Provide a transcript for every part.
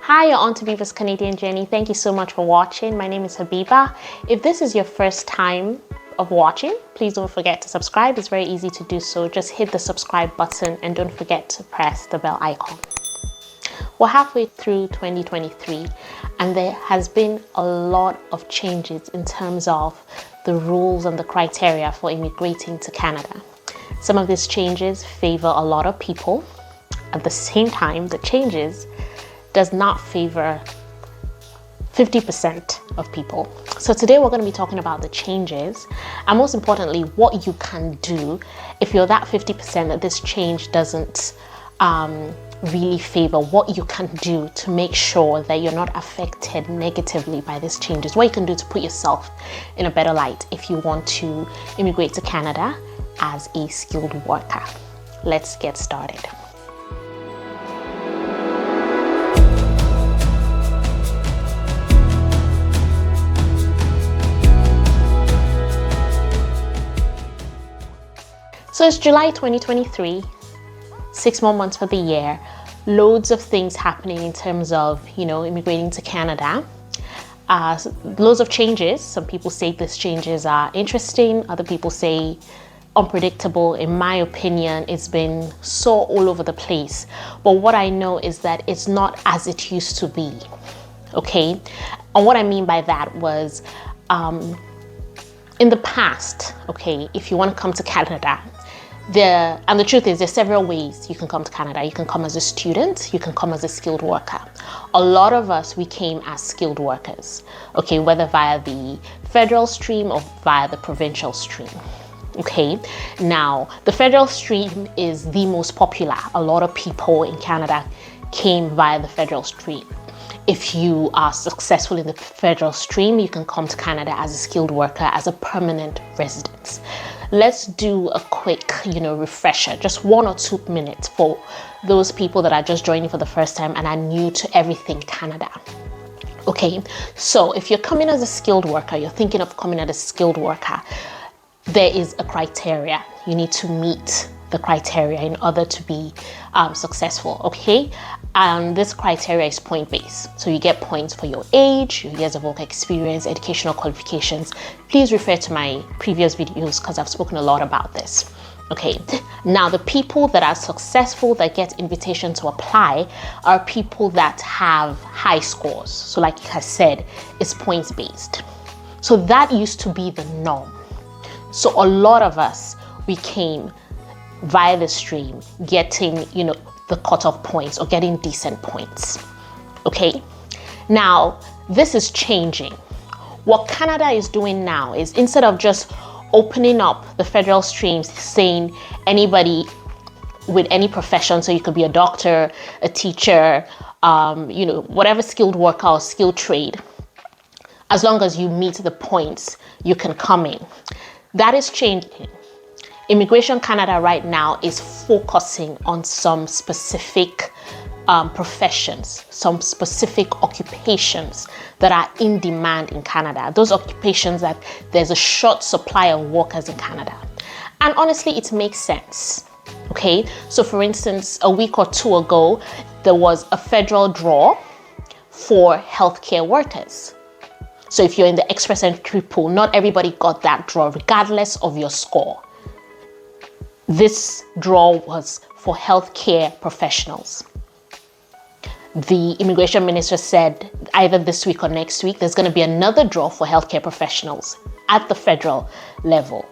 Hi, you're on to Habiba's Canadian Journey. Thank you so much for watching. My name is Habiba. If this is your first time of watching, please don't forget to subscribe. It's very easy to do so. Just hit the subscribe button and don't forget to press the bell icon. We're halfway through 2023 and there has been a lot of changes in terms of the rules and the criteria for immigrating to Canada. Some of these changes favor a lot of people. At the same time, the changes does not favor 50% of people. So today we're going to be talking about the changes and most importantly, what you can do if you're that 50% that this change doesn't really favor, what you can do to make sure that you're not affected negatively by these changes, what you can do to put yourself in a better light if you want to immigrate to Canada as a skilled worker. Let's get started. So it's July 2023, 6 more months for the year, loads of things happening in terms of, immigrating to Canada. Loads of changes. Some people say these changes are interesting, other people say unpredictable. In my opinion, it's been so all over the place. But what I know is that it's not as it used to be, okay? And what I mean by that was, in the past, okay, if you want to come to Canada, the truth is there's several ways you can come to Canada. You can come as a student, you can come as a skilled worker. A lot of us, we came as skilled workers, okay, whether via the federal stream or via the provincial stream, okay? Now, the federal stream is the most popular. A lot of people in Canada came via the federal stream. If you are successful in the federal stream, you can come to Canada as a skilled worker, as a permanent resident. Let's do a quick, refresher, just 1 or 2 minutes for those people that are just joining for the first time and are new to everything Canada. Okay, so if you're coming as a skilled worker, you're thinking of coming as a skilled worker, there is a criteria. You need to meet the criteria in order to be successful, okay? And this criteria is point-based. So you get points for your age, your years of work experience, educational qualifications. Please refer to my previous videos because I've spoken a lot about this. Okay, now the people that are successful that get invitation to apply are people that have high scores. So like I said, it's points-based. So that used to be the norm. So a lot of us, we came via the stream, getting, the cutoff points or getting decent points. Okay, now this is changing. What Canada is doing now is instead of just opening up the federal streams saying anybody with any profession, so you could be a doctor, a teacher, whatever skilled worker or skilled trade, as long as you meet the points, you can come in. That is changing. Immigration Canada right now is focusing on some specific professions, some specific occupations that are in demand in Canada. Those occupations that there's a short supply of workers in Canada. And honestly, it makes sense. Okay, so for instance, a week or two ago, there was a federal draw for healthcare workers. So if you're in the express entry pool, not everybody got that draw, regardless of your score. This draw was for healthcare professionals. The immigration minister said either this week or next week, there's going to be another draw for healthcare professionals at the federal level.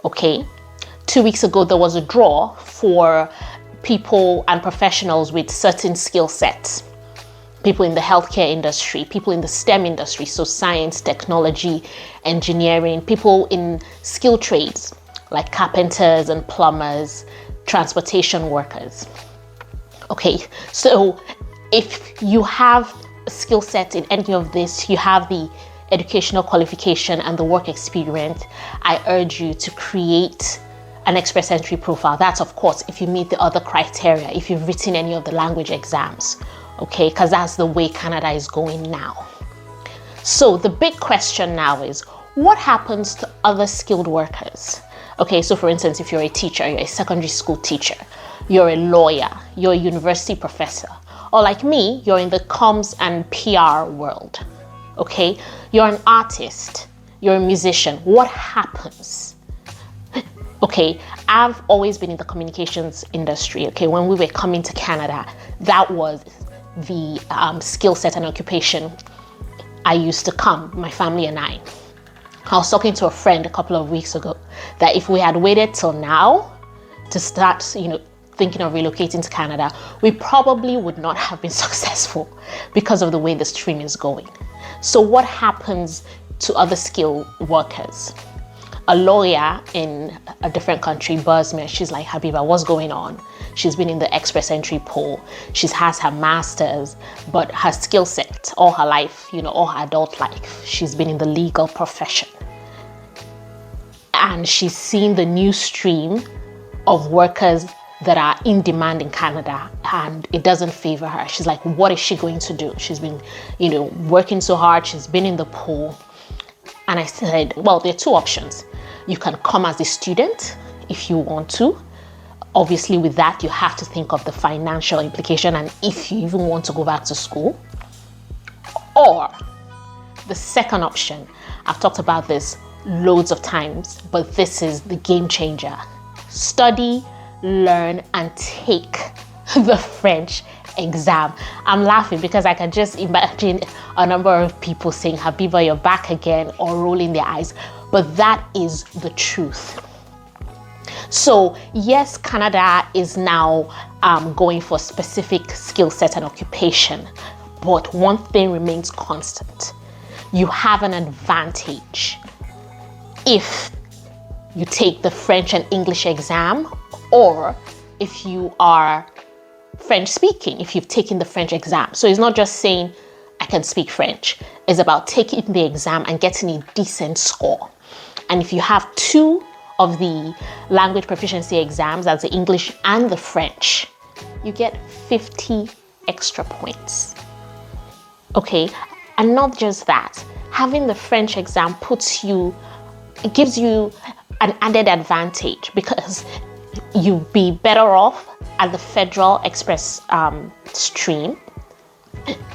Okay. 2 weeks ago, there was a draw for people and professionals with certain skill sets. People in the healthcare industry, people in the STEM industry, so science, technology, engineering, people in skilled trades, like carpenters and plumbers, transportation workers. Okay, so if you have a skill set in any of this, you have the educational qualification and the work experience, I urge you to create an express entry profile. That's of course if you meet the other criteria, if you've written any of the language exams, okay, because that's the way Canada is going now. So the big question now is, what happens to other skilled workers? Okay, so for instance, if you're a teacher, you're a secondary school teacher, you're a lawyer, you're a university professor, Or like me, you're in the comms and PR world, okay? You're an artist, you're a musician. What happens? Okay, I've always been in the communications industry, okay? When we were coming to Canada, that was the skill set and occupation I used to come, my family and I. I was talking to a friend a couple of weeks ago that if we had waited till now to start, thinking of relocating to Canada, we probably would not have been successful because of the way the stream is going. So what happens to other skilled workers? A lawyer in a different country buzz me. She's like, Habiba, what's going on? She's been in the express entry pool. She has her master's, but her skill set all her life, all her adult life, she's been in the legal profession. And she's seen the new stream of workers that are in demand in Canada, and it doesn't favor her. She's like, what is she going to do? She's been, working so hard. She's been in the pool. And I said, well, there are two options. You can come as a student if you want to. Obviously, with that, you have to think of the financial implication and if you even want to go back to school. Or the second option, I've talked about this loads of times, but this is the game changer. Study, learn, and take the French exam. I'm laughing because I can just imagine a number of people saying, Habiba, you're back again, or rolling their eyes. But that is the truth. So yes, Canada is now going for specific skill set and occupation, but one thing remains constant. You have an advantage if you take the French and English exam, or if you are French speaking, if you've taken the French exam. So it's not just saying I can speak French. It's about taking the exam and getting a decent score. And if you have two of the language proficiency exams, that's the English and the French, you get 50 extra points. Okay, and not just that, having the French exam it gives you an added advantage because you'll be better off at the Federal Express stream.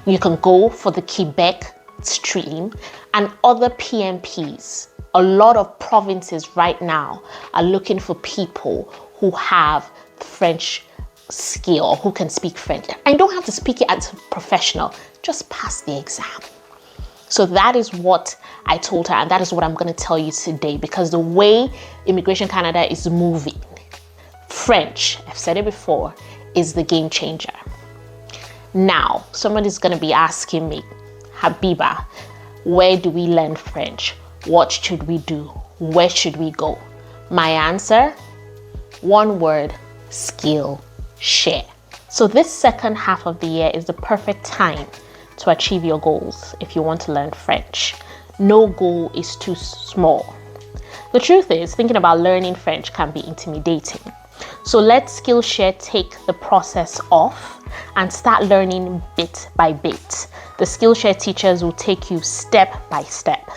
You can go for the Quebec stream and other PMPs. A lot of provinces right now are looking for people who have French skill, who can speak French. And you don't have to speak it as a professional, just pass the exam. So that is what I told her, and that is what I'm going to tell you today, because the way Immigration Canada is moving, French, I've said it before, is the game changer. Now, somebody's going to be asking me, Habiba, where do we learn French? What should we do? Where should we go? My answer, one word, Skillshare. So this second half of the year is the perfect time to achieve your goals if you want to learn French. No goal is too small. The truth is, thinking about learning French can be intimidating. So let Skillshare take the process off and start learning bit by bit. The Skillshare teachers will take you step by step.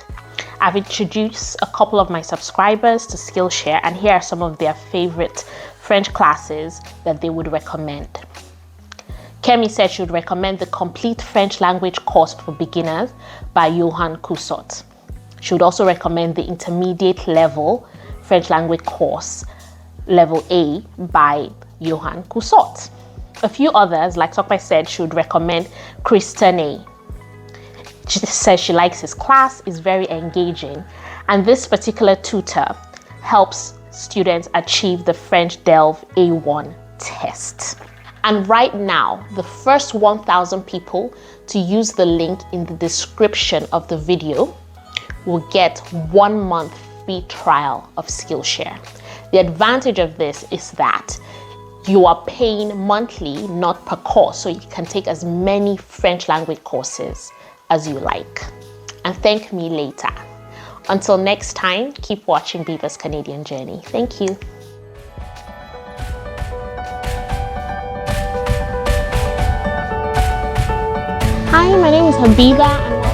I've introduced a couple of my subscribers to Skillshare, and here are some of their favorite French classes that they would recommend. Kemi said she would recommend the Complete French Language Course for Beginners by Johan Coussot. She would also recommend the Intermediate Level French Language Course Level A by Johan Coussot. A few others, like Sokpai said, she would recommend Christine. She says she likes his class, is very engaging, and this particular tutor helps students achieve the French Delve A1 test. And right now, the first 1,000 people to use the link in the description of the video will get 1 month free trial of Skillshare. The advantage of this is that you are paying monthly, not per course, so you can take as many French language courses as you like. And thank me later. Until next time, keep watching Beaver's Canadian Journey. Thank you. Hi, my name is Habiba, and